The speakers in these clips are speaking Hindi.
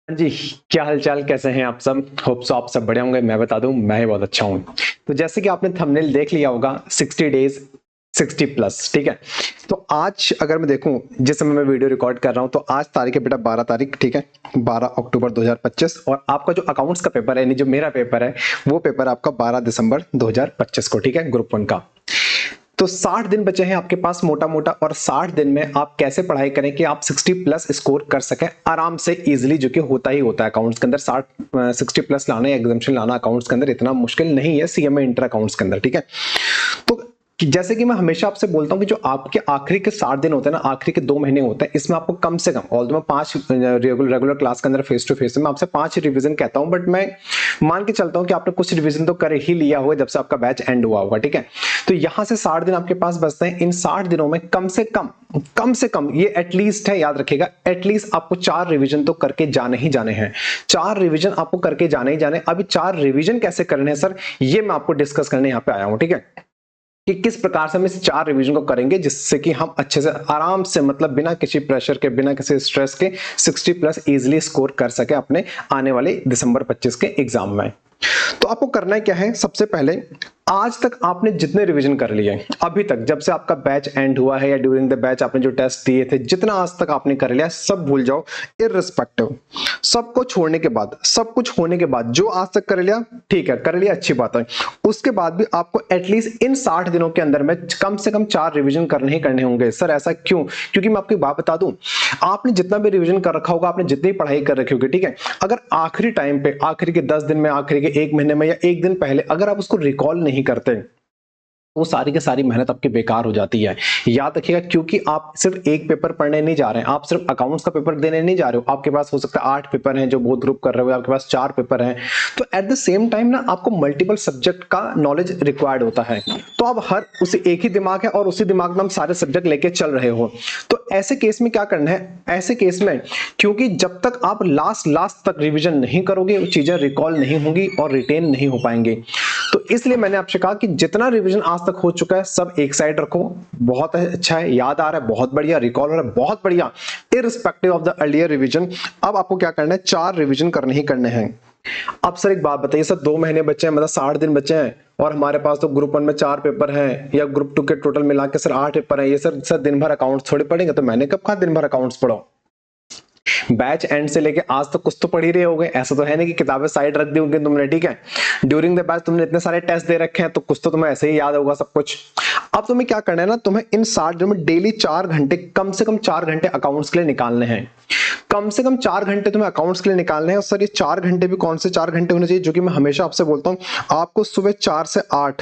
हाँ जी, क्या हालचाल कैसे हैं आप सब? होप सो आप सब बढ़िया होंगे। मैं बता दूं मैं ही बहुत अच्छा हूँ। तो जैसे कि आपने थंबनेल देख लिया होगा 60 डेज 60 प्लस, ठीक है। तो आज अगर मैं देखूं जिस समय मैं वीडियो रिकॉर्ड कर रहा हूं तो आज तारीख है बेटा 12 तारीख, ठीक है, 12 अक्टूबर 2025। और आपका जो अकाउंट्स का पेपर है यानी जो मेरा पेपर है वो पेपर आपका 12 दिसंबर 2025 को, ठीक है, ग्रुप 1 का। तो 60 दिन बचे हैं आपके पास मोटा मोटा, और 60 दिन में आप कैसे पढ़ाई करें कि आप 60 प्लस स्कोर कर सकें आराम से इजीली, जो कि होता ही होता है अकाउंट्स के अंदर। 60 प्लस लाना या एग्जामिशन लाना अकाउंट्स के अंदर इतना मुश्किल नहीं है, सीएमए इंटर अकाउंट्स के अंदर, ठीक है। तो जैसे कि मैं हमेशा आपसे बोलता हूं कि जो आपके आखिरी के 60 दिन होते हैं ना, आखिरी के 2 महीने होते हैं, इसमें आपको कम से कम, ऑल मैं 5 रेगुलर क्लास के अंदर फेस टू फेस में आपसे 5 रिवीजन कहता हूं, बट मैं मान के चलता हूं कि आपने कुछ रिवीजन तो कर ही लिया होगा जब से आपका बैच एंड हुआ होगा, ठीक है। तो यहां से 60 दिन आपके पास बचते हैं। इन 60 दिनों में कम से कम ये एटलीस्ट है, याद रखिएगा, एटलीस्ट आपको 4 रिवीजन तो करके जाने ही जाने हैं। 4 रिवीजन आपको करके जाने ही जाने। अभी 4 रिवीजन कैसे करने हैं सर, ये मैं आपको डिस्कस करने यहां पे आया हूं, ठीक है, कि किस प्रकार से हम इस 4 रिवीजन को करेंगे जिससे कि हम अच्छे से आराम से, मतलब बिना किसी प्रेशर के, बिना किसी स्ट्रेस के 60 प्लस इजीली स्कोर कर सके अपने आने वाले दिसंबर 25 के एग्जाम में। तो आपको करना है क्या है, सबसे पहले आज तक आपने जितने रिवीजन कर लिए अभी तक, जब से आपका बैच एंड हुआ है या ड्यूरिंग द बैच आपने जो टेस्ट दिए थे, जितना आज तक आपने कर लिया सब भूल जाओ, इररिस्पेक्टिव। सबको छोड़ने के बाद, सब कुछ होने के बाद जो आज तक कर लिया, ठीक है, कर लिया, अच्छी बात है। उसके बाद भी आपको एटलीस्ट इन 60 दिनों के अंदर में कम से कम 4 रिवीजन करने ही करने होंगे। सर ऐसा क्यों? क्योंकि मैं आपको बात बता दूं, आपने जितना भी रिवीजन कर रखा होगा, आपने जितनी पढ़ाई कर रखी होगी, ठीक है, अगर आखिरी टाइम पे, आखिरी के 10 दिन में, आखिरी के 1 महीने में या 1 दिन पहले अगर आप उसको रिकॉल नहीं करते, वो सारी की सारी मेहनत आपकी बेकार हो जाती है। याद रखिएगा, क्योंकि आप सिर्फ एक पेपर पढ़ने नहीं जा रहे हैं, आप सिर्फ अकाउंट्स का पेपर देने नहीं जा रहे हो। आपके पास हो सकता है 8 पेपर हैं जो बोथ ग्रुप कर रहे हो, आपके पास 4 पेपर हैं। तो एट द सेम टाइम ना आपको मल्टीपल सब्जेक्ट का नॉलेज रिक्वायर्ड होता है। तो अब हर उसी एक ही दिमाग है और उसी दिमाग में हम सारे सब्जेक्ट लेके चल रहे हो। तो ऐसे केस में क्या करना है, ऐसे केस में, क्योंकि जब तक आप लास्ट तक रिविजन नहीं करोगे चीजें रिकॉल नहीं होंगी और रिटेन नहीं हो पाएंगे। तो इसलिए मैंने आपसे कहा कि जितना रिवीजन आज तक हो चुका है सब एक साइड रखो। बहुत अच्छा है, याद आ रहा है, बहुत बढ़िया, रिकॉल हो रहा है, बहुत बढ़िया, irrespective of the earlier revision. अब आपको क्या करना है, 4 रिवीजन करने ही करने हैं। अब सर एक बात बताइए, सर 2 महीने बचे हैं, मतलब 60 दिन बचे हैं, और हमारे पास तो ग्रुप 1 में 4 पेपर हैं या ग्रुप 2 के टोटल मिला के सर 8 पेपर हैं, ये सर दिन भर अकाउंट्स थोड़ी पढ़ेंगे। तो मैंने कब कहा दिन भर अकाउंट्स पढ़ो? बैच एंड से लेके आज तक कुछ तो पढ़ ही रहे होगे। ऐसा तो है नहीं कि किताबें साइड रख दी होंगी तुमने, ठीक है। ड्यूरिंग द बैच तुमने इतने सारे टेस्ट दे रखे हैं तो कुछ तो तुम्हें ऐसे ही याद होगा सब कुछ। अब तुम्हें क्या करना है ना, तुम्हें इन 60 दिनों में डेली 4 घंटे, कम से कम 4 घंटे अकाउंट्स के लिए निकालने हैं। कम से कम 4 घंटे तुम्हें अकाउंट्स के लिए निकालने हैं। और सर ये 4 घंटे भी कौन से 4 घंटे होने चाहिए, जो कि मैं हमेशा आपसे बोलता हूं, आपको सुबह 4 से 8,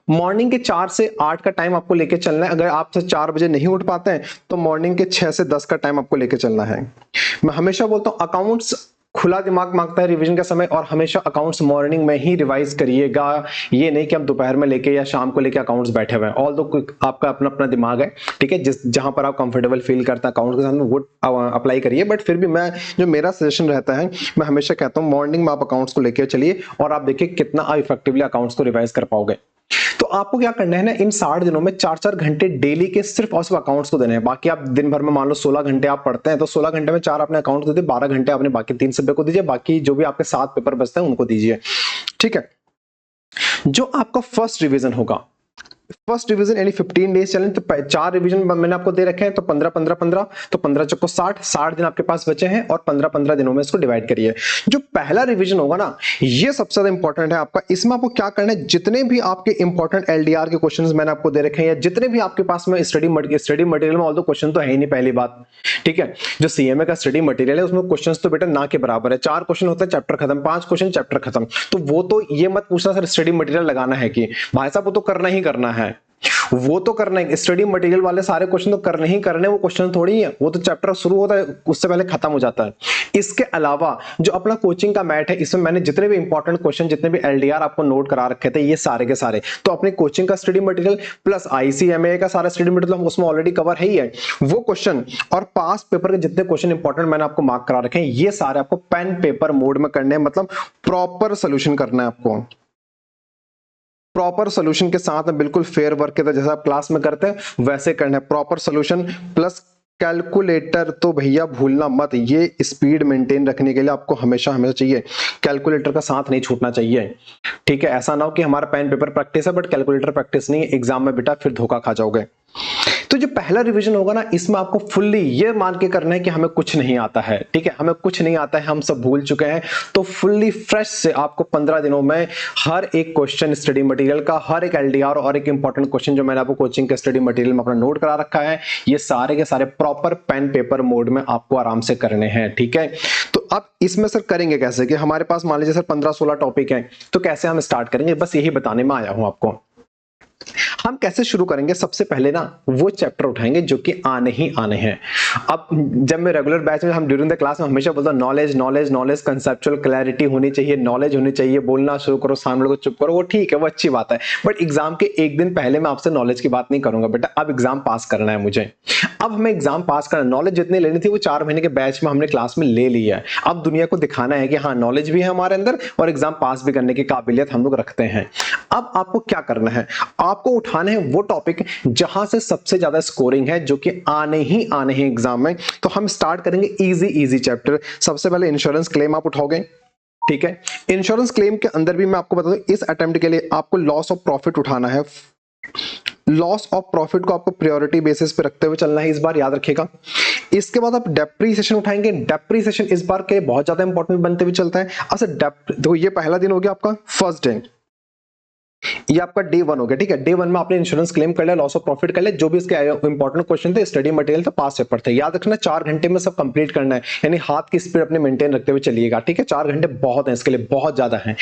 मॉर्निंग के 4 से 8 का टाइम आपको लेके चलना है। अगर आप 4 बजे नहीं उठ पाते हैं तो मॉर्निंग के 6 से 10 का टाइम आपको लेके चलना है। मैं हमेशा बोलता हूं अकाउंट्स खुला दिमाग मांगता है रिवीजन का समय, और हमेशा अकाउंट्स मॉर्निंग में ही रिवाइज करिएगा। ये नहीं कि हम दोपहर में लेके या शाम को लेके अकाउंट्स बैठे हुए हैं। ऑल दो आपका अपना अपना दिमाग है, ठीक है, जिस जहां पर आप कंफर्टेबल फील करते हैं अकाउंट के साथ में वो अप्लाई करिए। बट फिर भी मैं, जो मेरा सजेशन रहता है, मैं हमेशा कहता हूं मॉर्निंग में आप अकाउंट्स को लेके चलिए और आप देखिए कितना इफेक्टिवली अकाउंट्स को रिवाइज कर पाओगे। तो आपको क्या करना है ना, इन 60 दिनों में 4-4 घंटे डेली के सिर्फ और सिर्फ अकाउंट्स को देने हैं। बाकी आप दिन भर में मान लो 16 घंटे आप पढ़ते हैं, तो 16 घंटे में 4 अपने अकाउंट को दीजिए, 12 घंटे अपने बाकी 3 सब्जेक्ट को दीजिए, बाकी जो भी आपके 7 पेपर बचते हैं उनको दीजिए, ठीक है। जो आपका फर्स्ट रिवीजन होगा, फर्स्ट रिवीजन यानी 15 डेज चैलेंज, तो 4 रिवीजन मैंने आपको दे रखे हैं, तो 15 तो 15 चक्को 60 दिन आपके पास बचे हैं, और 15 दिनों में इसको डिवाइड करिए। जो पहला रिवीजन होगा ना, ये सबसे ज्यादा इंपॉर्टेंट है आपका। इसमें आपको क्या करना है, जितने भी आपके इंपॉर्टेंट एलडीआर के क्वेश्चंस मैंने आपको दे रखे हैं, या जितने भी आपके पास में स्टडी मटेरियल में, ऑल दो क्वेश्चन तो है ही नहीं, पहली बात, ठीक है। जो सीएमए का स्टडी मटेरियल है उसमें क्वेश्चन तो बेटा ना के बराबर है। 4 क्वेश्चन होता है चैप्टर खत्म, 5 क्वेश्चन चैप्टर खत्म। तो वो तो ये मत पूछना सर स्टडी मटेरियल लगाना है कि, भाई साहब वो तो करना ही करना है, वो तो करना है। स्टडी मटेरियल वाले सारे क्वेश्चन तो करने ही करने, वो क्वेश्चन थोड़ी है, वो तो चैप्टर शुरू होता है उससे पहले खत्म हो जाता है। इसके अलावा जो अपना कोचिंग का मैट है, इसमें मैंने जितने भी इंपॉर्टेंट क्वेश्चन, जितने भी एलडीआर आपको नोट करा रखे थे, ये सारे के सारे तो अपने कोचिंग का स्टडी मटेरियल प्लस आईसीएमए का सारा स्टडी मटेरियल हम उसमें ऑलरेडी कवर है ही है। वो क्वेश्चन और पास पेपर के जितने क्वेश्चन इंपॉर्टेंट मैंने आपको मार्क करा रखे हैं, ये सारे आपको पेन पेपर मोड में करने हैं, मतलब प्रॉपर सोल्यूशन करना है आपको। प्रॉपर सोल्यूशन के साथ में, बिल्कुल फेयर वर्क के जैसा आप क्लास में करते हैं वैसे करना है। प्रॉपर सोल्यूशन प्लस कैलकुलेटर तो भैया भूलना मत, ये स्पीड मेंटेन रखने के लिए आपको हमेशा हमेशा चाहिए, कैलकुलेटर का साथ नहीं छूटना चाहिए। ठीक है, ऐसा ना हो कि हमारा पेन पेपर प्रैक्टिस है बट कैलकुलेटर प्रैक्टिस नहीं है, एग्जाम में बेटा फिर धोखा खा जाओगे। तो जो पहला रिवीजन होगा ना, इसमें आपको फुल्ली ये मान के करना है कि हमें कुछ नहीं आता है। ठीक है, हमें कुछ नहीं आता है, हम सब भूल चुके हैं। तो फुल्ली फ्रेश से आपको 15 दिनों में हर एक क्वेश्चन स्टडी मटेरियल का, हर एक एलडीआर और एक इंपॉर्टेंट क्वेश्चन जो मैंने आपको कोचिंग के स्टडी मटेरियल में अपना नोट करा रखा है, ये सारे के सारे प्रॉपर पेन पेपर मोड में आपको आराम से करने हैं। ठीक है, तो अब इसमें सर करेंगे कैसे कि हमारे पास मान लीजिए सर 15-16 टॉपिक हैं, तो कैसे हम स्टार्ट करेंगे, बस यही बताने में आया हूं आपको। हम कैसे शुरू करेंगे, सबसे पहले ना वो चैप्टर उठाएंगे जो कि आने ही आने हैं। अब जब मैं रेगुलर बैच में, हम ड्यूरिंग द क्लास में हमेशा बोलता हूं knowledge knowledge knowledge, conceptual clarity होनी चाहिए, नॉलेज होनी चाहिए, बोलना शुरू करो, सामने को चुप करो, वो ठीक है, वो अच्छी बात है। बट एग्जाम के एक दिन पहले मैं आपसे नॉलेज की बात नहीं करूंगा बेटा, अब एग्जाम पास करना है मुझे। अब हमें एग्जाम पास करना, नॉलेज जितनी लेनी थी वो 4 महीने के बैच में हमने क्लास में ले ली है। अब दुनिया को दिखाना है कि हाँ नॉलेज भी है हमारे अंदर और एग्जाम पास भी करने की काबिलियत हम लोग रखते हैं। अब आपको क्या करना है, आपको उठाने हैं वो टॉपिक जहां से सबसे ज्यादा स्कोरिंग है, जो कि आने ही आने हैं एग्जाम में। तो हम स्टार्ट करेंगे इजी इजी चैप्टर। सबसे पहले इंश्योरेंस क्लेम आप उठाओगे। ठीक है, इंश्योरेंस क्लेम के अंदर भी मैं आपको बता दूं, इस अटेम्प्ट के लिए आपको लॉस ऑफ प्रॉफिट उठाना है। लॉस ऑफ प्रॉफिट को आपको प्रायोरिटी बेसिस पे रखते हुए चलना है, इस बार याद रखिएगा। इसके बाद आप डेप्रीसिएशन उठाएंगे। डेप्रीसिएशन इस बार के बहुत ज्यादा इंपॉर्टेंट बनते हुए चलता है। अच्छा देखो, ये पहला दिन हो गया आपका, फर्स्ट डे, ये आपका डे 1 हो गया। ठीक है, डे 1 में आपने इंश्योरेंस क्लेम कर लिया, लॉस ऑफ प्रॉफिट कर लिया, जो भी इसके इंपॉर्टेंट क्वेश्चन थे, स्टडी मटेरियल था, पास पेपर थे, याद रखना 4 घंटे में सब कंप्लीट करना है, यानी हाथ की स्पीड अपने मेंटेन रखते हुए चलिएगा। ठीक है, 4 घंटे बहुत है इसके लिए, बहुत ज्यादा है।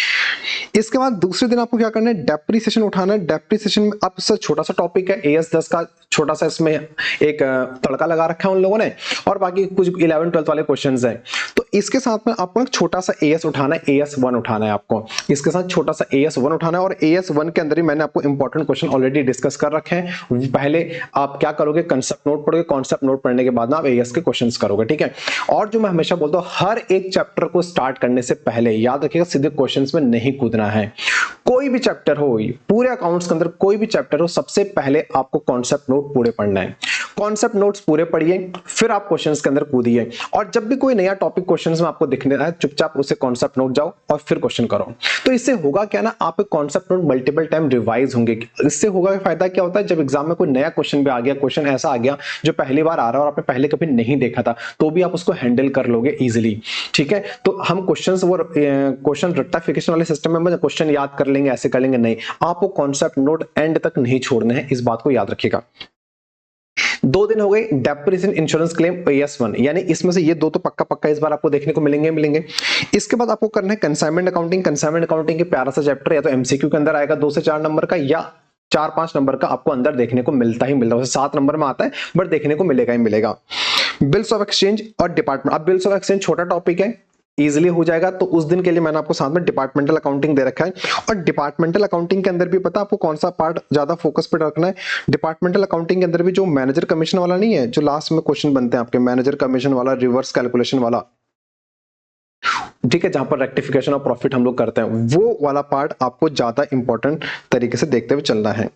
इसके बाद दूसरे दिन आपको क्या करना है, डेप्रीसिएशन उठाना है। डेप्रीसिएशन में अब सर छोटा सा टॉपिक है, AS 10 का छोटा सा इसमें एक तड़का लगा रखा है उन लोगों ने, और बाकी कुछ 11-12 वाले क्वेश्चंस हैं। तो इसके साथ में आपको एक छोटा सा AS उठाना है, AS 1 उठाना है आपको, इसके साथ छोटा सा AS 1 उठाना है। और AS 1 के अंदर ही मैंने आपको इंपॉर्टेंट क्वेश्चन ऑलरेडी डिस्कस कर रखे हैं। पहले आप क्या करोगे, कंसेप्ट नोट पढ़ोगे, कॉन्सेप्ट नोट पढ़ने के बाद ना आप AS के क्वेश्चंस करोगे। ठीक है, और जो मैं हमेशा बोलता हूं, हर एक चैप्टर को स्टार्ट करने से पहले याद रखिएगा सीधे क्वेश्चंस में नहीं कूदना है। कोई भी चैप्टर हो, पूरे अकाउंट्स के अंदर कोई भी चैप्टर हो, सबसे पहले आपको कॉन्सेप्ट नोट पूरे पढ़ना है। कॉन्सेप्ट नोट्स पूरे पढ़िए, फिर आप क्वेश्चंस के अंदर कूदिए। और जब भी कोई नया टॉपिक क्वेश्चंस में आपको दिखने है, चुपचाप उसे कॉन्सेप्ट नोट जाओ और फिर क्वेश्चन करो। तो इससे होगा क्या ना, आप concept note multiple time revise होंगे। इससे होगा फायदा क्या होता है, जब एग्जाम में कोई नया क्वेश्चन भी आ गया, क्वेश्चन ऐसा आ गया जो पहली बार आ रहा है और आपने पहले कभी नहीं देखा था, तो भी आप उसको हैंडल कर लोगे इजिली। ठीक है, तो हम क्वेश्चन रट्टाफिकेशन वाले सिस्टम में क्वेश्चन याद कर लेंगे, ऐसे कर लेंगे नहीं, आपको कॉन्सेप्ट नोट एंड तक नहीं छोड़ने हैं, इस बात को याद रखिएगा। 2 दिन हो गए, डेप्रीसिएशन, इंश्योरेंस क्लेम, AS 1, यानी इसमें से ये 2 तो पक्का पक्का इस बार आपको देखने को मिलेंगे। इसके बाद आपको करना है कंसाइनमेंट अकाउंटिंग। कंसाइनमेंट अकाउंटिंग के प्यारा सा चैप्टर या तो MCQ के अंदर आएगा 2 से 4 नंबर का, या 4-5 नंबर का आपको अंदर देखने को मिलता ही मिलता है। 7 नंबर में आता है बट देखने को मिलेगा ही मिलेगा। बिल्स ऑफ एक्सचेंज और डिपार्टमेंट। अब बिल्स ऑफ एक्सचेंज छोटा टॉपिक है, इजीली हो जाएगा, तो उस दिन के लिए मैंने आपको साथ में डिपार्टमेंटल अकाउंटिंग दे रखा है। और डिपार्टमेंटल अकाउंटिंग के अंदर भी पता आपको कौन सा पार्ट ज्यादा फोकस पे रखना है। डिपार्टमेंटल अकाउंटिंग के अंदर भी जो मैनेजर कमीशन वाला नहीं है, जो लास्ट में क्वेश्चन बनते हैं आपके, मैनेजर कमीशन वाला, रिवर्स कैलकुलेशन वाला, ठीक है, जहां पर रेक्टिफिकेशन ऑफ प्रॉफिट हम लोग करते हैं, वो वाला पार्ट आपको ज्यादा इंपॉर्टेंट तरीके से देखते हुए चलना है।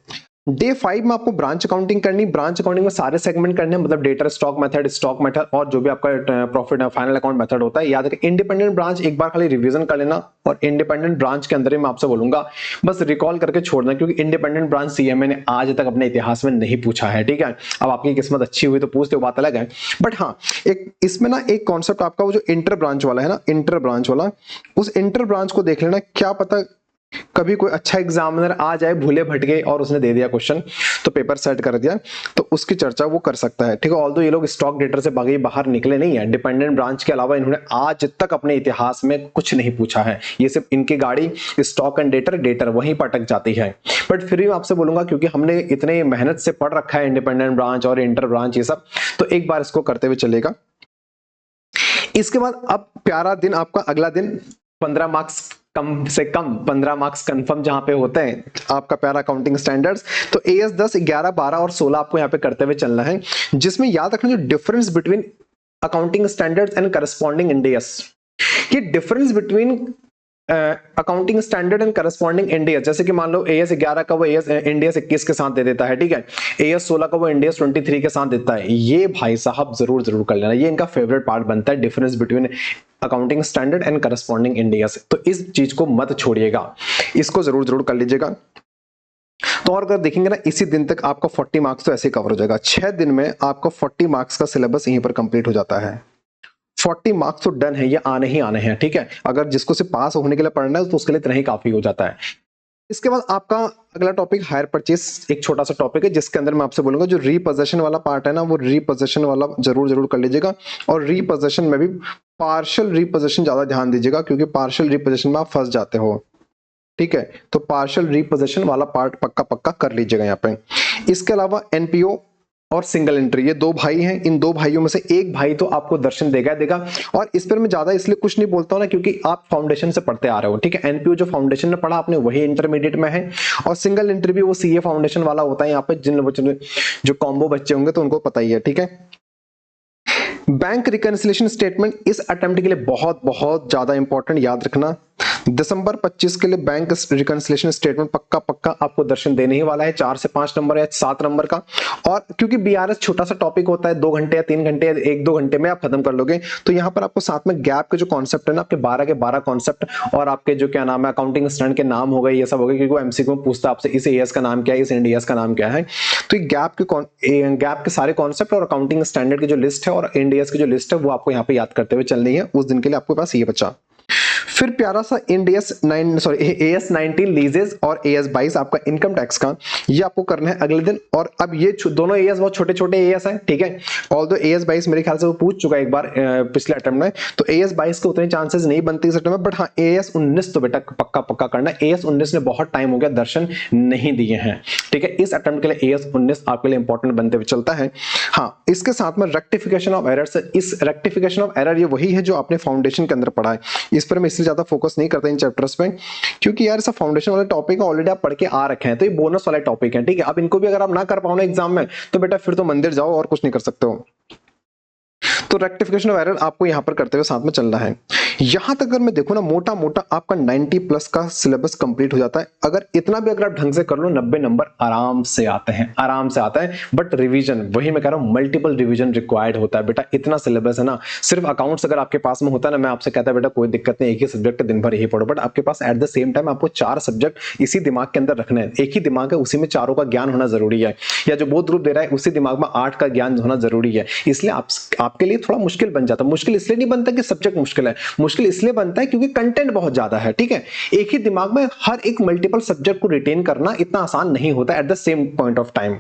डे 5 में आपको ब्रांच अकाउंटिंग करनी। ब्रांच अकाउंटिंग में सारे सेगमेंट करने हैं, मतलब डेटर, स्टॉक मेथड और जो भी आपका प्रॉफिट फाइनल अकाउंट मेथड होता है। याद रखें, इंडिपेंडेंट ब्रांच एक बार खाली रिवीजन कर लेना, और इंडिपेंडेंट ब्रांच के अंदर ही मैं आपसे बोलूंगा बस रिकॉल करके छोड़ना, क्योंकि इंडिपेंडेंट ब्रांच CMA ने आज तक अपने इतिहास में नहीं पूछा है। ठीक है, अब आपकी किस्मत अच्छी हुई तो पूछते हो, बात अलग है। बट हाँ, एक इसमें ना एक कॉन्सेप्ट आपका वो जो इंटर ब्रांच वाला है ना, इंटर ब्रांच वाला, उस इंटर ब्रांच को देख लेना। क्या पता कभी कोई अच्छा एग्जामिनर आ जाए भूले भटके और उसने दे दिया क्वेश्चन, तो पेपर सेट कर दिया, तो उसकी चर्चा वो कर सकता है। ठीक है, ऑल्दो ये लोग स्टॉक डेटर से बाहर निकले नहीं है, डिपेंडेंट ब्रांच के अलावा इन्होंने आज तक अपने इतिहास में कुछ नहीं पूछा है। ये सिर्फ इनकी गाड़ी स्टॉक एंड डेटर वहीं पर अटक जाती है। बट फिर भी मैं आपसे बोलूंगा, क्योंकि हमने इतने मेहनत से पढ़ रखा है इंडिपेंडेंट ब्रांच और इंटर ब्रांच ये सब, तो एक बार इसको करते हुए चलेगा। इसके बाद अब प्यारा दिन आपका अगला दिन, 15 मार्क्स कम से कम 15 मार्क्स कंफर्म जहां पे होते हैं आपका प्यारा अकाउंटिंग स्टैंडर्ड्स। तो AS 10, 11, 12 और 16 आपको यहां पे करते हुए चलना है, जिसमें याद रखना जो difference between accounting standards and corresponding Ind AS, ये difference between accounting standard and corresponding इंडियस, जैसे कि मान लो AS 11 का वो इंडियस 21 के साथ दे देता है, ठीक है, AS 16 का वो इंडियस 23 के साथ देता है। ये भाई साहब जरूर जरूर कर लेना, ये इनका फेवरेट पार्ट बनता है, difference between accounting standard and corresponding Indians. तो इस चीज को मत छोड़िएगा, इसको जरूर जरूर कर लीजिएगा। तो और अगर देखेंगे ना, इसी दिन तक आपका 40 मार्क्स तो ऐसे कवर हो जाएगा। 6 दिन में आपका 40 मार्क्स का सिलेबस यहीं पर कंप्लीट हो जाता है। 40 मार्क्स तो डन है, ये आने ही आने हैं, ठीक है। अगर जिसको से पास होने के लिए पढ़ना है तो उसके लिए इतना ही काफी हो जाता है। इसके बाद आपका अगला टॉपिक हायर परचेस, एक छोटा सा टॉपिक है जिसके अंदर मैं आपसे बोलूंगा जो रीपोजेशन वाला पार्ट है ना, वो रीपोजेशन वाला जरूर जरूर कर लीजिएगा। और रीपोजेशन में भी पार्शियल रीपोजेशन ज्यादा ध्यान दीजिएगा, क्योंकि पार्शियल रीपोजेशन में आप फंस जाते हो, ठीक है। तो पार्शियल रीपोजेशन वाला पार्ट पक्का पक्का कर लीजिएगा यहाँ पे। इसके अलावा NPO और सिंगल एंट्री, ये दो भाई हैं, इन दो भाइयों में से एक भाई तो आपको दर्शन देगा। और इस पर मैं ज्यादा इसलिए कुछ नहीं बोलता हूं ना, क्योंकि आप फाउंडेशन से पढ़ते आ रहे हो, ठीक है। NPO जो फाउंडेशन में पढ़ा आपने वही इंटरमीडिएट में है, और सिंगल एंट्री भी वो CA फाउंडेशन वाला होता है। यहाँ पे जिन बच्चों जो कॉम्बो बच्चे होंगे तो उनको पता ही है, ठीक है। बैंक रिकंसिलिएशन स्टेटमेंट इस अटेम्प्ट के लिए बहुत बहुत ज्यादा इंपॉर्टेंट, याद रखना। दिसंबर 25 के लिए बैंक रिकंसिलिएशन स्टेटमेंट पक्का पक्का आपको दर्शन देने ही वाला है, 4 से 5 नंबर या 7 नंबर का। और क्योंकि BRS छोटा सा टॉपिक होता है, 2 घंटे या 3 घंटे या 1-2 घंटे में आप खत्म कर लोगे, तो यहाँ पर आपको साथ में गैप के जो कॉन्सेप्ट है ना, आपके 12 के 12 कॉन्सेप्ट, और आपके जो क्या नाम है अकाउंटिंग स्टैंडर्ड के नाम हो गए, ये सब हो गए, क्योंकि वो MCQ में पूछता है आपसे इस AS का नाम क्या है, इस इंडियस का नाम क्या है। तो गैप के सारे कॉन्सेप्ट और अकाउंटिंग स्टैंडर्ड की जो लिस्ट है और इंडियस की जो लिस्ट है वो आपको यहाँ पे याद करते हुए चलनी है। उस दिन के लिए आपके पास ये बचा। फिर प्यारा सा AS 19 लीजेस और AS 22 आपका इनकम टैक्स का, ये आपको करना है अगले दिन। और अब ये दोनों AS बहुत छोटे छोटे AS हैं, ठीक है। ऑल्दो AS 22 मेरे ख्याल से वो पूछ चुका है एक बार पिछले अटेम्प्ट में, तो AS 22 के उतने चांसेस नहीं बनते इस अटेम्प्ट में। बट हाँ, AS 19 तो बेटा पक्का पक्का करना है। AS 19 ने बहुत टाइम हो गया दर्शन नहीं दिए हैं, ठीक है। इस अटेम्प्ट के लिए AS 19 आपके लिए इंपॉर्टेंट बनते हुए चलता है। हाँ, इसके साथ में रेक्टिफिकेशन ऑफ एरर्स, इस रेक्टिफिकेशन ऑफ एरर ये वही है जो आपने फाउंडेशन के अंदर पढ़ा है। इस पर मैं इसलिए ज्यादा फोकस नहीं करता इन चैप्टर्स पे, क्योंकि यार ऐसा फाउंडेशन वाला टॉपिक ऑलरेडी आप पढ़ के आ रखे हैं, तो ये बोनस वाला टॉपिक है, ठीक है। अब इनको भी अगर आप ना कर पाओ ना एग्जाम में, तो बेटा फिर तो मंदिर जाओ और कुछ नहीं कर सकते हो। तो रेक्टिफिकेशन ऑफ एरर आपको यहां पर करते हुए साथ में चलना है। यहां तक अगर मैं देखूं ना, मोटा मोटा आपका 90 प्लस का सिलेबस कंप्लीट हो जाता है। अगर इतना भी अगर आप ढंग से कर लो, 90 नंबर आराम से आते हैं, आराम से आता है। बट रिवीजन, वही मैं कह रहा हूं, मल्टीपल रिवीजन रिक्वायर्ड होता है बेटा। इतना सिलेबस है ना, सिर्फ अकाउंट्स अगर आपके पास में होता है ना, मैं आपसे कहता बेटा कोई दिक्कत नहीं, एक ही सब्जेक्ट दिन भर यही पढ़ो। बट आपके पास एट द सेम टाइम आपको 4 सब्जेक्ट इसी दिमाग के अंदर रखने हैं। एक ही दिमाग है, उसी में चारों का ज्ञान होना जरूरी है। या जो बोध ग्रुप दे रहा है उसी दिमाग में 8 का ज्ञान होना जरूरी है। इसलिए आपके लिए थोड़ा मुश्किल बन जाता है। मुश्किल इसलिए नहीं बनता कि सब्जेक्ट मुश्किल है, मुश्किल इसलिए बनता है क्योंकि कंटेंट बहुत ज्यादा है, ठीक है। एक ही दिमाग में हर एक मल्टीपल सब्जेक्ट को रिटेन करना इतना आसान नहीं होता at the same point of time,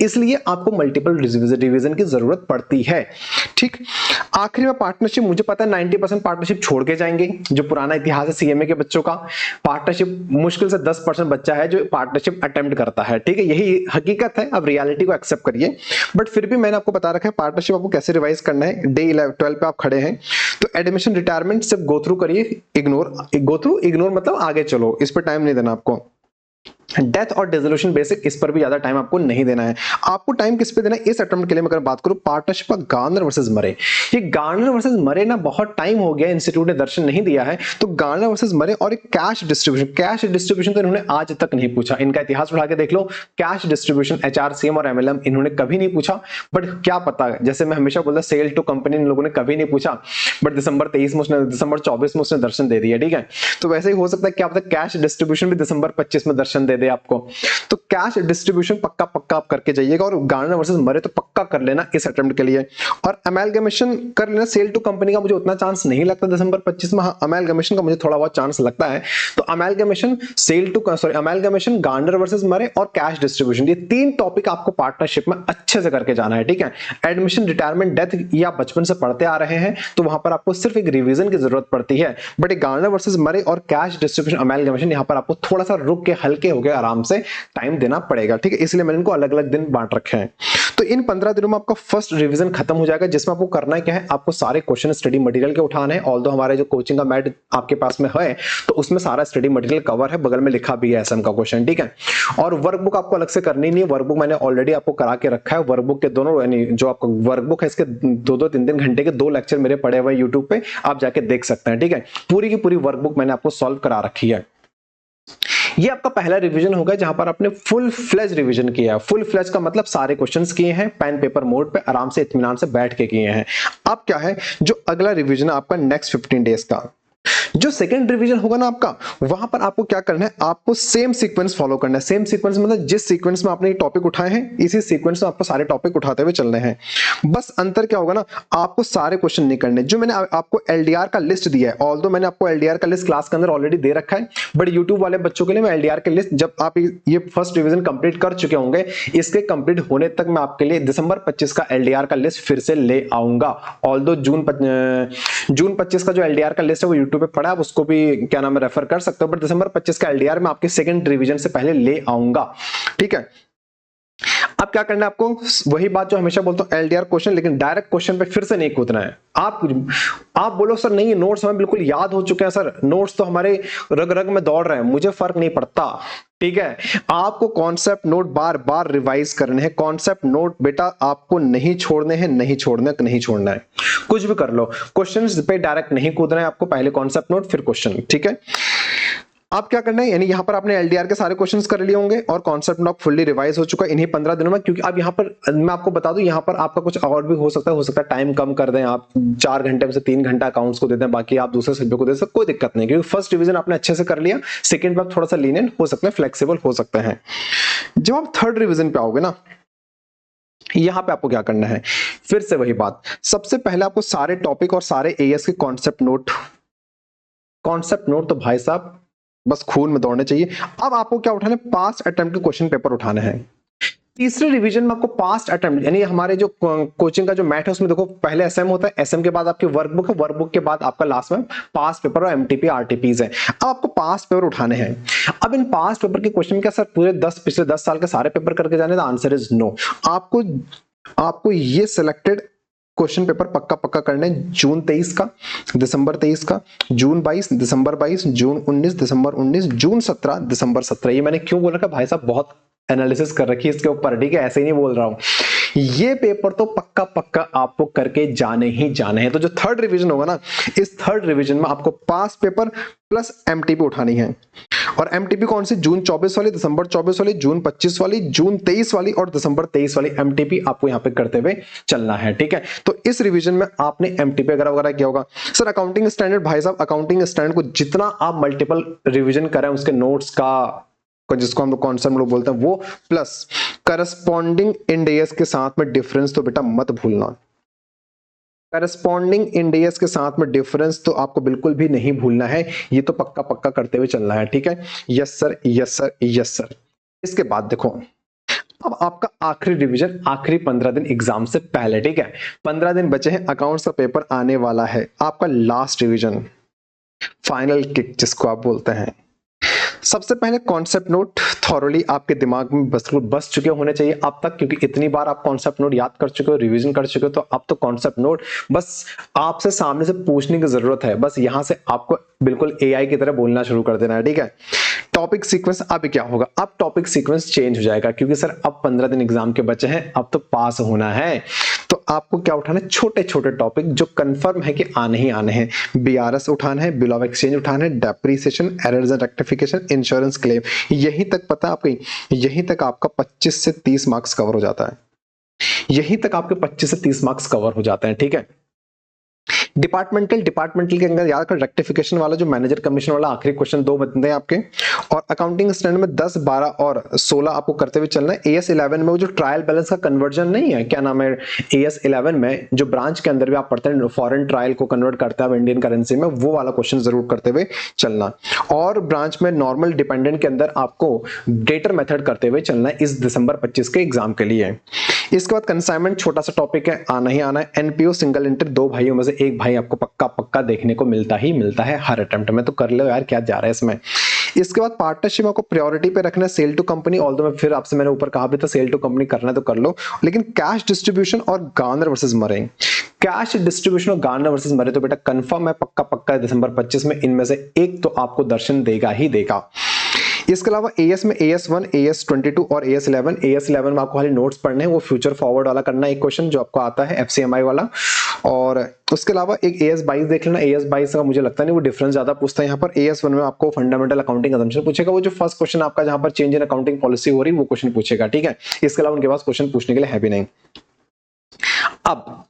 इसलिए आपको मल्टीपल रिवीजन की जरूरत पड़ती है, ठीक। आखिरी में पार्टनरशिप, मुझे पता है 90% पार्टनरशिप छोड़ के जाएंगे। जो पुराना इतिहास है CMA के बच्चों का, पार्टनरशिप मुश्किल से 10% बच्चा है जो पार्टनरशिप अटेम्प्ट करता है, ठीक है। यही हकीकत है, अब रियलिटी को एक्सेप्ट करिए। बट फिर भी मैंने आपको बता रखा है पार्टनरशिप आपको कैसे रिवाइज करना है। डे 12 पे आप खड़े हैं, तो एडमिशन रिटायरमेंट सिर्फ गो थ्रू करिए, इग्नोर मतलब आगे चलो, इस पर टाइम नहीं देना आपको। डेथ और डिसोल्यूशन बेसिक, इस पर भी ज्यादा टाइम आपको नहीं देना है। आपको टाइम किस पे देना है इस अटेम्प्ट के लिए मैं अगर बात करूं, पार्टनरशिप का गार्नर वर्सेस मरे। ये गार्नर वर्सेस मरे ना बहुत टाइम हो गया, इंस्टीट्यूट ने दर्शन नहीं दिया है। तो गार्नर वर्सेस मरे और एक कैश डिस्ट्रीब्यूशन तो इन्होंने आज तक नहीं पूछा। इनका इतिहास पढ़ा के देख लो, कैश डिस्ट्रीब्यूशन HRCM और MLM इन्होंने कभी नहीं पूछा। बट क्या पता, जैसे मैं हमेशा बोलता, सेल टू कंपनी इन लोगों ने कभी नहीं पूछा। बट दिसंबर 24 में उसने दर्शन दे दिया, ठीक है। तो वैसे ही हो सकता है, क्या पता कैश डिस्ट्रीब्यूशन भी दिसंबर 25 में दर्शन दे दे आपको। तो कैश डिस्ट्रीब्यूशन पक्का पक्का आप करके जाइएगा, और गार्नर वर्सेस मरे तो पक्का कर लेना इस अटेम्प्ट के लिए। और अमेलगमेशन कर लेना। सेल टू कंपनी का मुझे उतना चांस नहीं लगता दिसंबर 25 में, हाँ अमेलगमेशन का मुझे थोड़ा बहुत चांस लगता है। तो amalgamation, amalgamation, Garner versus Murray और कैश डिस्ट्रीब्यूशन, ये 3 टॉपिक आपको पार्टनरशिप में अच्छे से करके जाना है, ठीक है। एडमिशन, रिटायरमेंट, डेथ ये आप बचपन से पढ़ते आ रहे हैं, तो वहां पर आपको सिर्फ एक रिवीजन की जरूरत पड़ती है। बट गार्नर वर्सेस मरे और कैश डिस्ट्रीब्यूशन, अमेलगमेशन, यहाँ पर आपको थोड़ा सा रुक के हल्के हो गया आराम से टाइम देना पड़ेगा, ठीक है, इसलिए मैंने इनको अलग अलग दिन बांट रखे हैं। तो इन 15 दिनों में आपका फर्स्ट रिवीजन खत्म हो जाएगा, जिसमें आपको करना है क्या है, आपको सारे क्वेश्चन स्टडी मटेरियल के उठाने हैं। ऑल्दो हमारे जो कोचिंग का मैट आपके पास में है तो उसमें सारा स्टडी मटेरियल कवर है, बगल में लिखा भी है एसएम का क्वेश्चन, ठीक है। और वर्कबुक आपको अलग से करनी नहीं है, वर्कबुक मैंने ऑलरेडी आपको करा के रखा है। वर्कबुक के दोनों यानी जो आपका वर्कबुक है इसके 2-2 3-3 घंटे के 2 लेक्चर मेरे पड़े हुए यूट्यूब पे, आप जाके देख सकते हैं, ठीक है। पूरी की पूरी वर्कबुक मैंने आपको सॉल्व करा रखी है। ये आपका पहला रिवीजन होगा जहां पर आपने फुल फ्लेज रिवीजन किया है। फुल फ्लेज का मतलब सारे क्वेश्चंस किए हैं, पेन पेपर मोड पे आराम से इत्मीनान से बैठ के किए हैं। अब क्या है, जो अगला रिवीजन है आपका नेक्स्ट 15 डेज का, जो सेकंड रिवीजन होगा ना आपका, वहां पर आपको क्या करना है, आपको सेम सीक्वेंस फॉलो करना है। सेम सीक्वेंस मतलब जिस सीक्वेंस में आपने ये टॉपिक उठाए हैं इसी सीक्वेंस में आपको सारे टॉपिक उठाते हुए चलने हैं। बस अंतर क्या होगा ना, आपको सारे क्वेश्चन नहीं करने। जो मैंने आपको एलडीआर का लिस्ट दिया है, ऑल्दो मैंने आपको एलडीआर का लिस्ट क्लास के अंदर ऑलरेडी दे रखा है, बट यूट्यूब वाले बच्चों के लिए मैं एलडीआर के लिस्ट जब आप ये फर्स्ट रिवीजन कंप्लीट कर चुके होंगे, इसके कंप्लीट होने तक मैं आपके लिए दिसंबर 25 का एलडीआर का लिस्ट फिर से ले आऊंगा। ऑल्दो जून 25 का जो एलडीआर का लिस्ट है वो यूट्यूब पे पड़ा है, उसको भी क्या नाम है रेफर कर सकते हो, बट दिसंबर 25 का एलडीआर में आपके सेकंड रिवीजन से पहले ले आऊंगा, ठीक है। अब क्या करना है आपको, वही बात जो हमेशा बोलता हूं, एलडीआर क्वेश्चन, लेकिन डायरेक्ट क्वेश्चन पे फिर से नहीं कूदना है। आप बोलो सर नहीं नोट्स हमें बिल्कुल याद हो चुके हैं, सर नोट्स तो हमारे रग रग में दौड़ रहे हैं, मुझे फर्क नहीं पड़ता, ठीक है। आपको कॉन्सेप्ट नोट बार बार रिवाइज करने हैं। कॉन्सेप्ट नोट बेटा आपको नहीं छोड़ने हैं, नहीं छोड़ना है, कुछ भी कर लो, क्वेश्चंस पे डायरेक्ट नहीं कूदना है आपको, पहले कॉन्सेप्ट नोट फिर क्वेश्चन, ठीक है। आप क्या करना है, यानी यहां पर आपने एलडीआर के सारे क्वेश्चंस कर लिए होंगे और कॉन्सेप्ट नोट फुल्ली रिवाइज हो चुका है इन्हीं 15 दिनों में। क्योंकि अब यहां पर मैं आपको बता दूं, यहां पर आपका कुछ और भी हो सकता है टाइम कम कर दें, आप 4 घंटे में से 3 घंटा अकाउंट्स को दे दें, बाकी आप दूसरे सब्जेक्ट को दे सकते, कोई दिक्कत नहीं, क्योंकि फर्स्ट डिवीजन आपने अच्छे से कर लिया, सेकंड में थोड़ा सा लीनियंट हो सकते हैं, फ्लेक्सिबल हो सकते हैं। जब आप थर्ड रिवीजन पे आओगे ना, यहां पे आपको क्या करना है, फिर से वही बात, सबसे पहले आपको सारे टॉपिक और सारे एएस के कॉन्सेप्ट नोट तो भाई साहब बस खून में दौड़ने चाहिए। अब आपको क्या उठाना है, पास्ट अटेम्प्ट के क्वेश्चन पेपर उठाने हैं। तीसरे रिवीजन में आपको पास्ट अटेम्प्ट, यानी हमारे जो कोचिंग का जो मैथ है उसमें देखो पहले एसएम होता है, एसएम के बाद आपकी वर्कबुक है, वर्कबुक के बाद आपका लास्ट में पास्ट पेपर और एमटीपी आरटीपीज है। अब आपको पास्ट पेपर उठाने हैं। अब इन पास्ट पेपर के क्वेश्चन में क्या सर पूरे पिछले 10 साल के सारे पेपर करके जाने? The answer is no. आपको ये सिलेक्टेड क्वेश्चन पेपर पक्का करना है। जून 23 का, दिसंबर 23 का, जून 22, दिसंबर 22, जून 19, दिसंबर 19, जून 17, दिसंबर 17। ये मैंने क्यों बोला, भाई साहब बहुत एनालिसिस कर रखी है इसके ऊपर, ठीक है, ऐसे ही नहीं बोल रहा हूं। ये पेपर तो पक्का आपको करके जाने ही जाने हैं। तो जो थर्ड रिवीजन होगा ना, इस थर्ड रिवीजन में आपको पास्ट पेपर प्लस एमटीपी उठानी है। और एमटीपी कौन सी? जून 24 वाली, दिसंबर 24 वाली, जून 25 वाली, जून 23 वाली और दिसंबर 23 वाली एमटीपी आपको यहां पे करते हुए चलना है, ठीक है। तो इस रिवीजन में आपने एमटीपी वगैरह किया होगा। सर अकाउंटिंग स्टैंडर्ड, भाई साहब अकाउंटिंग स्टैंडर्ड को जितना आप मल्टीपल रिवीजन करें उसके नोट्स का, जिसको हम लोग कॉन्सेप्ट लोग बोलते हैं, वो प्लस करस्पॉन्डिंग इंडेक्स के साथ में डिफरेंस तो बेटा मत भूलना। करस्पॉन्डिंग इंडेक्स के साथ में डिफरेंस तो आपको बिल्कुल भी नहीं भूलना है, ये तो पक्का करते हुए चलना है, ठीक है। Yes sir, yes sir, yes sir. इसके बाद देखो, अब आपका आखिरी रिवीजन, आखिरी 15 दिन एग्जाम से पहले, ठीक है, 15 दिन बचे हैं, अकाउंट्स का पेपर आने वाला है, आपका लास्ट रिवीजन, फाइनल किक जिसको आप बोलते हैं। सबसे पहले कॉन्सेप्ट नोट थॉरली आपके दिमाग में बस चुके होने चाहिए अब तक, क्योंकि इतनी बार आप कॉन्सेप्ट नोट याद कर चुके हो, रिवीजन कर चुके हो, तो अब तो कॉन्सेप्ट नोट बस आपसे सामने से पूछने की जरूरत है, बस यहां से आपको बिल्कुल एआई की तरह बोलना शुरू कर देना है, ठीक है। टॉपिक सीक्वेंस अब क्या होगा, अब टॉपिक सीक्वेंस चेंज हो जाएगा, क्योंकि सर अब 15 दिन एग्जाम के बचे हैं, अब तो पास होना है। तो आपको क्या उठाना है, छोटे छोटे टॉपिक जो कंफर्म है कि आने ही आने हैं। बीआरएस उठाना है, बिल ऑफ एक्सचेंज उठाना है, depreciation, errors and rectification, insurance claim, यहीं तक पता है आपको, यहीं तक आपका 25 से 30 मार्क्स कवर हो जाता है, यहीं तक आपके 25 से 30 मार्क्स कवर हो जाते हैं, ठीक है। डिपार्टमेंटल के अंदर याद कर, रेक्टिफिकेशन वाला जो मैनेजर कमीशन वाला आखिरी क्वेश्चन 2 बनते हैं आपके, और अकाउंटिंग स्टैंडर्ड में 10, 12 और 16 आपको करते हुए चलना है। एएस 11 में वो जो ट्रायल बैलेंस का कन्वर्जन नहीं है, क्या नाम है, एएस 11 में जो ब्रांच के अंदर भी आप पढ़ते हैं, फॉरेन ट्रायल को कन्वर्ट करता है इंडियन करेंसी में, वो वाला क्वेश्चन जरूर करते हुए चलना। और ब्रांच में नॉर्मल डिपेंडेंट के अंदर आपको डेटर मेथड करते हुए चलना है इस दिसंबर 25 के एग्जाम के लिए। इसके बाद कंसाइनमेंट छोटा सा टॉपिक है, आना ही आना है। एनपीओ सिंगल एंट्री, 2 भाइयों में से एक भाई आपको पक्का देखने को मिलता है हर अटेम्प्ट में, तो कर लो यार, क्या जा रहा है इसमें। इसके बाद पार्टनरशिप आपको प्रायोरिटी पे रखना है, सेल टू कंपनी, ऑल्दो मैं फिर आपसे मैंने ऊपर कहा भी था सेल टू कंपनी करना है तो कर लो, लेकिन कैश डिस्ट्रीब्यूशन और Garner versus Murray, cash distribution और गार्नर वर्सेस मरे तो बेटा कंफर्म है, पक्का पक्का दिसंबर 25 में इनमें से एक तो आपको दर्शन देगा ही देगा। इसके अलावा एएस में AS1, AS22 और AS11 में आपको खाली नोट्स पढ़ने हैं, वो फ्यूचर फॉरवर्ड वाला करना है एक क्वेश्चन जो आपको आता है FCMI वाला। और उसके अलावा एक AS22 देख लेना, AS22 का मुझे लगता नहीं वो डिफरेंस ज्यादा पूछता है। यहाँ पर AS1 में आपको फंडामेंटल अकाउंटिंग असम्पशन पूछेगा, वो जो फर्स्ट क्वेश्चन आपका जहां पर चेंज इन अकाउंटिंग पॉलिसी हो रही है वो क्वेश्चन पूछेगा, ठीक है। इसके अलावा उनके पास क्वेश्चन पूछने के लिए है भी नहीं। अब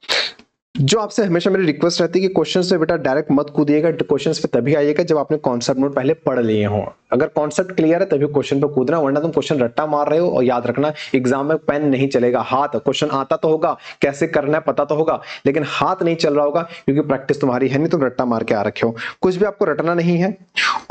जो आपसे हमेशा मेरी रिक्वेस्ट रहती है कि क्वेश्चंस पे बेटा डायरेक्ट मत कूदिएगा, क्वेश्चंस पे तभी आइएगा जब आपने कॉन्सेप्ट नोट पहले पढ़ लिए हो। अगर कॉन्सेप्ट क्लियर है तभी क्वेश्चन पे कूदना, वरना तुम क्वेश्चन रट्टा मार रहे हो। और याद रखना एग्जाम में पेन नहीं चलेगा, हाथ, क्वेश्चन आता तो होगा, कैसे करना है पता तो होगा, लेकिन हाथ नहीं चल रहा होगा क्योंकि प्रैक्टिस तुम्हारी है नहीं, तुम रट्टा मार के आ रखे हो। कुछ भी आपको रटना नहीं है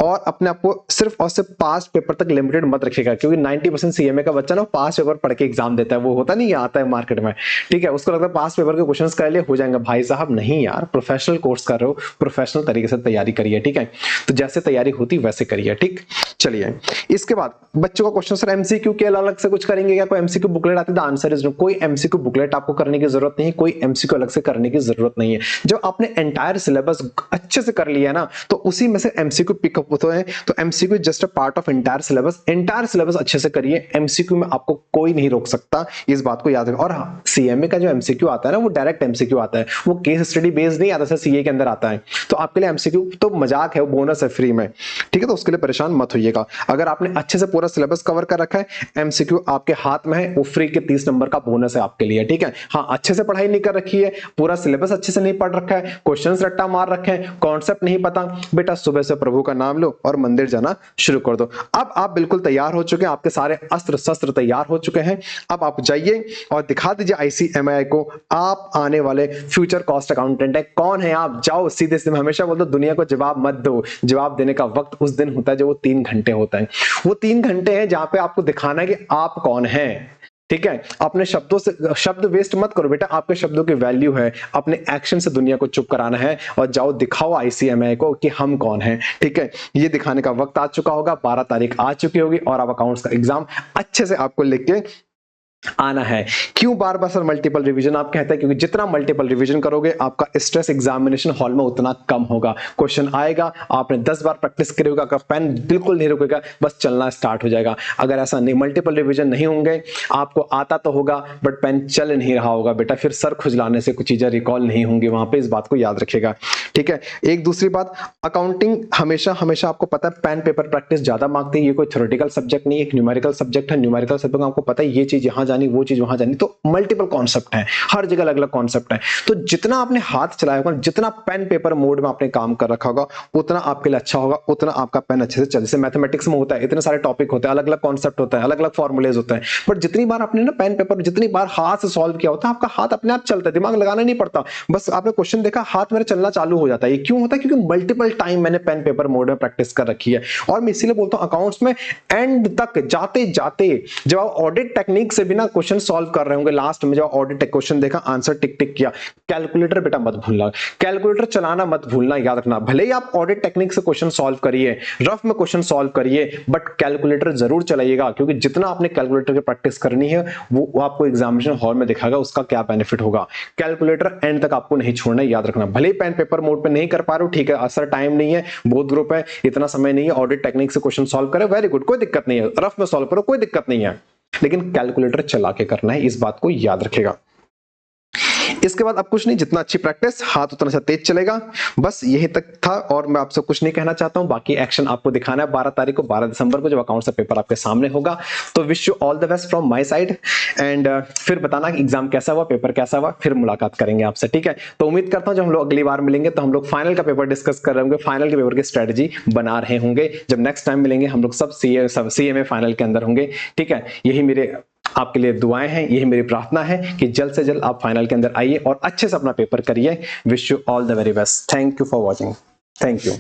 और अपने आपको सिर्फ और सिर्फ पास पेपर तक लिमिटेड मत रखिएगा, क्योंकि 90% CMA का बच्चा ना पास पेपर पढ़ के एग्जाम देता है, वो होता नहीं आता है मार्केट में, ठीक है। उसको लगता है पास पेपर के क्वेश्चंस कर लिए हो जाएंगे, भाई साहब नहीं यार, प्रोफेशनल कोर्स कर रहे हो, प्रोफेशनल तरीके से तैयारी करिए, ठीक है। तो जैसे तैयारी होती वैसे करिए, ठीक। चलिए इसके बाद बच्चों का क्वेश्चन, सर MCQ के अलग से कुछ करेंगे क्या, कोई MCQ बुकलेट आती है? आंसर इज नो, कोई MCQ बुकलेट आपको करने की जरूरत नहीं है, कोई MCQ अलग से करने की जरूरत नहीं है। जब आपने एंटायर सिलेबस अच्छे से कर लिया ना तो उसी में से MCQ पिकअप होते हैं, तो MCQ just a part of entire syllabus. Entire syllabus अच्छे से करिए, MCQ में आपको कोई नहीं रोक सकता, इस बात को याद रखो। और CMA का जो MCQ आता है ना वो डायरेक्ट MCQ आता है, वो केस स्टडी बेस्ड नहीं आता, CA के अंदर आता है। तो आपके लिए MCQ तो मजाक है, वो बोनस है फ्री में, ठीक है। तो उसके लिए परेशान मत होइएगा। अगर आपने अच्छे से पूरा सिलेबस कवर कर रखा है, MCQ आपके हाथ में है, वो फ्री के 30 नंबर का बोनस है आपके लिए, ठीक है। हाँ, अच्छे से पढ़ाई नहीं कर रखी है, पूरा सिलेबस अच्छे से नहीं पढ़ रखा है, क्वेश्चंस रट्टा मार रखे हैं, कॉन्सेप्ट नहीं पता, बेटा सुबह से प्रभु का नाम लो और मंदिर जाना शुरू कर दो। अब आप बिल्कुल तैयार हो चुके हैं, आपके सारे अस्त्र शस्त्र तैयार हो चुके हैं। अब आप जाइए और दिखा दीजिए ICMI को, आप आने वाले फ्यूचर कॉस्ट अकाउंटेंट है। कौन है आप? जाओ सीधे से, हमेशा बोलते दुनिया को जवाब मत दो, जवाब देने का वक्त उस दिन होता है जो वो 3 घंटे होता है। वो 3 घंटे हैं जहां पे आपको दिखाना है कि आप कौन हैं, ठीक है। अपने शब्दों से शब्द वेस्ट मत करो बेटा, आपके शब्दों की वैल्यू है, अपने एक्शन से दुनिया को चुप कराना है। और जाओ दिखाओ ICMI को कि हम कौन हैं, ठीक है। ये दिखाने का वक्त आ चुका होगा, 12 तारीख आ चुकी होगी और आप अकाउंट्स का एग्जाम अच्छे से आपको लिख के आना है। क्यों बार बार सर मल्टीपल रिवीजन आप कहते हैं? क्योंकि जितना मल्टीपल रिवीजन करोगे आपका स्ट्रेस एग्जामिनेशन हॉल में उतना कम होगा। क्वेश्चन आएगा, आपने 10 बार प्रैक्टिस करी होगा, आपका पेन बिल्कुल नहीं रुकेगा, बस चलना स्टार्ट हो जाएगा। अगर ऐसा नहीं, मल्टीपल रिवीजन नहीं होंगे, आपको आता तो होगा बट पेन चल नहीं रहा होगा बेटा, फिर सर खुजलाने से कुछ चीजें रिकॉल नहीं होंगी वहां पे, इस बात को याद रखिएगा, ठीक है। एक दूसरी बात, अकाउंटिंग हमेशा हमेशा आपको पता है पेन पेपर प्रैक्टिस ज्यादा मांगती है। ये कोई थ्योरेटिकल सब्जेक्ट नहीं है, एक न्यूमेरिकल सब्जेक्ट है। न्यूमेरिकल सब्जेक्ट में आपको पता है ये चीज यहां जानी, वो चीज वहां जानी, तो मल्टीपल कॉन्सेप्ट है, हर जगह अलग अलग कॉन्सेप्ट है। तो जितना आपने हाथ चलाया होगा, जितना पेन पेपर मोड में आपने काम कर रखा होगा, उतना आपके लिए अच्छा होगा, उतना आपका पेन अच्छे से चले। जैसे मैथमेटिक्स में होता है, इतने सारे टॉपिक होते हैं, अलग अलग कॉन्सेप्ट होता है, अलग अलग फॉर्मुलेज होते हैं, बट जितनी बार आपने ना पेन पेपर जितनी बार हाथ से सॉल्व किया होता है, आपका हाथ अपने आप चलता है, दिमाग लगाना नहीं पड़ता, बस आपने क्वेश्चन देखा, हाथ मेरा चलना चालू हो जाता है। ये क्यों होता है? क्योंकि मल्टीपल टाइम मैंने पेन पेपर मोड में प्रैक्टिस कर रखी है। और मैं इसीलिए बोलता हूं अकाउंट्स में एंड तक जाते जाते जब आप ऑडिट टेक्निक से बिना क्वेश्चन सॉल्व कर रहे होंगे, लास्ट में जब ऑडिट क्वेश्चन देखा, आंसर टिक टिक किया, कैलकुलेटर बेटा मत भूलना, कैलकुलेटर चलाना मत भूलना, याद रखना। भले ही आप ऑडिट टेक्निक से क्वेश्चन सॉल्व करिए, रफ में क्वेश्चन सॉल्व करिए, बट कैलकुलेटर जरूर चलाइएगा, क्योंकि जितना आपने कैलकुलेटर की प्रैक्टिस करनी है वो आपको एग्जामिनेशन हॉल में दिखाएगा उसका क्या बेनिफिट होगा। कैलकुलेटर एंड तक आपको नहीं छोड़ना, याद रखना। भले ही पेन पेपर मोड पे नहीं कर पा रहे हो, ठीक है, असर टाइम नहीं है, बहुत ग्रुप है, इतना समय नहीं है, ऑडिट टेक्निक से क्वेश्चन सॉल्व करें, वेरी गुड, कोई दिक्कत नहीं है, रफ में सॉल्व करो, कोई दिक्कत नहीं है, लेकिन कैलकुलेटर चला के करना है, इस बात को याद रखेगा। इसके बाद अब कुछ नहीं, जितना अच्छी प्रैक्टिस, हाथ उतना सा तेज चलेगा। बस यही तक था और मैं आपसे कुछ नहीं कहना चाहता हूं। बाकी एक्शन आपको दिखाना है 12 तारीख को, 12 दिसंबर को, जब अकाउंट्स का पेपर आपके सामने होगा। तो wish you all the best from my side and फिर बताना कि एग्जाम कैसा हुआ, पेपर कैसा हुआ, फिर मुलाकात करेंगे आपसे, ठीक है। तो उम्मीद करता हूं जब हम लोग अगली बार मिलेंगे तो हम लोग फाइनल का पेपर डिस्कस कर रहे होंगे, फाइनल के पेपर की स्ट्रेटजी बना रहे होंगे। जब नेक्स्ट टाइम मिलेंगे हम लोग सब CMA फाइनल के अंदर होंगे, ठीक है। यही मेरे आपके लिए दुआएं हैं, यही मेरी प्रार्थना है कि जल्द से जल्द आप फाइनल के अंदर आइए और अच्छे से अपना पेपर करिए। Wish you all the very best. Thank you for watching. Thank you.